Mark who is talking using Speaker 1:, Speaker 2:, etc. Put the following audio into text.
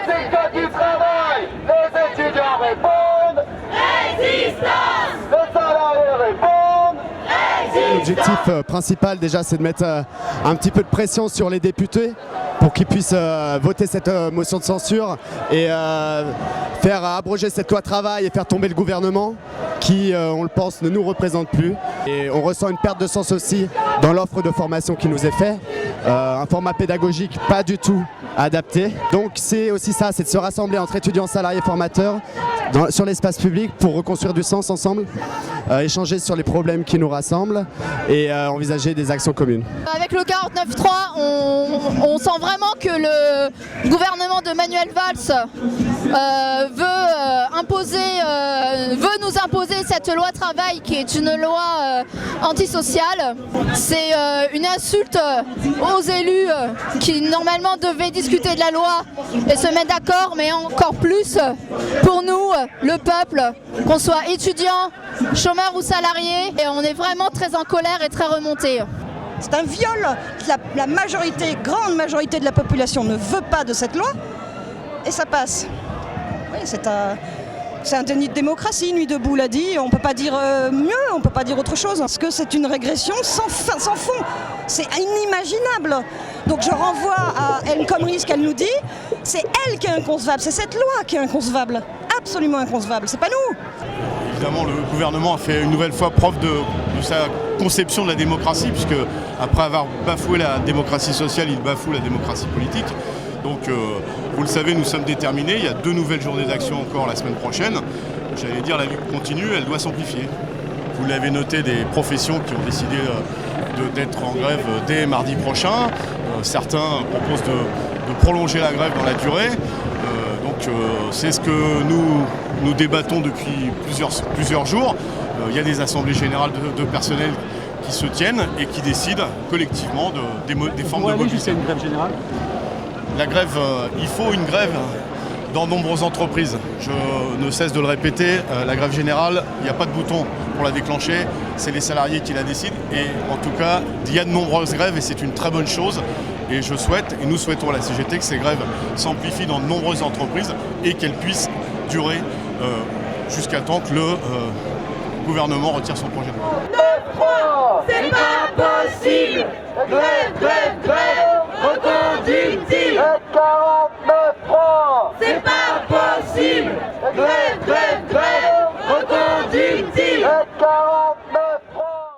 Speaker 1: syndicats qui travaillent, les étudiants répondent. Résistance. Les salariés répondent.
Speaker 2: L'objectif principal déjà, c'est de mettre un petit peu de pression sur les députés pour qu'ils puissent voter cette motion de censure et faire abroger cette loi travail et faire tomber le gouvernement qui, on le pense, ne nous représente plus. Et on ressent une perte de sens aussi dans l'offre de formation qui nous est faite, un format pédagogique pas du tout adapté. Donc c'est aussi ça, c'est de se rassembler entre étudiants, salariés, formateurs sur l'espace public pour reconstruire du sens ensemble, échanger sur les problèmes qui nous rassemblent et envisager des actions communes.
Speaker 3: Avec le 49.3, on sent vraiment que le gouvernement de Manuel Valls veut nous imposer cette loi travail qui est une loi antisociale. C'est une insulte aux élus qui normalement devaient discuter de la loi et se mettre d'accord, mais encore plus pour nous, le peuple, qu'on soit étudiant, chômeur ou salarié, et on est vraiment très en colère et très remonté.
Speaker 4: C'est un viol. La majorité, grande majorité de la population ne veut pas de cette loi et ça passe. Oui, c'est un déni de démocratie, Nuit debout l'a dit, on ne peut pas dire mieux, on ne peut pas dire autre chose, parce que c'est une régression sans fond, c'est inimaginable. Donc je renvoie à El Khomri, ce qu'elle nous dit, c'est elle qui est inconcevable, c'est cette loi qui est inconcevable, absolument inconcevable, c'est pas nous.
Speaker 5: Évidemment, le gouvernement a fait une nouvelle fois preuve de sa conception de la démocratie, puisque après avoir bafoué la démocratie sociale, il bafoue la démocratie politique. Donc, vous le savez, nous sommes déterminés. Il y a 2 nouvelles journées d'action encore la semaine prochaine. J'allais dire, la lutte continue, elle doit s'amplifier. Vous l'avez noté, des professions qui ont décidé d'être en grève dès mardi prochain. Certains proposent de prolonger la grève dans la durée. C'est ce que nous débattons depuis plusieurs jours. Il y a des assemblées générales de personnel qui se tiennent et qui décident collectivement des formes de mobilisation.
Speaker 6: Une grève générale ?
Speaker 5: La grève, il faut une grève dans de nombreuses entreprises. Je ne cesse de le répéter, la grève générale, il n'y a pas de bouton pour la déclencher, c'est les salariés qui la décident. Et en tout cas, il y a de nombreuses grèves et c'est une très bonne chose. Et je souhaite, et nous souhaitons à la CGT, que ces grèves s'amplifient dans de nombreuses entreprises et qu'elles puissent durer jusqu'à temps que le gouvernement retire son projet de loi.
Speaker 1: C'est pas possible. Grève.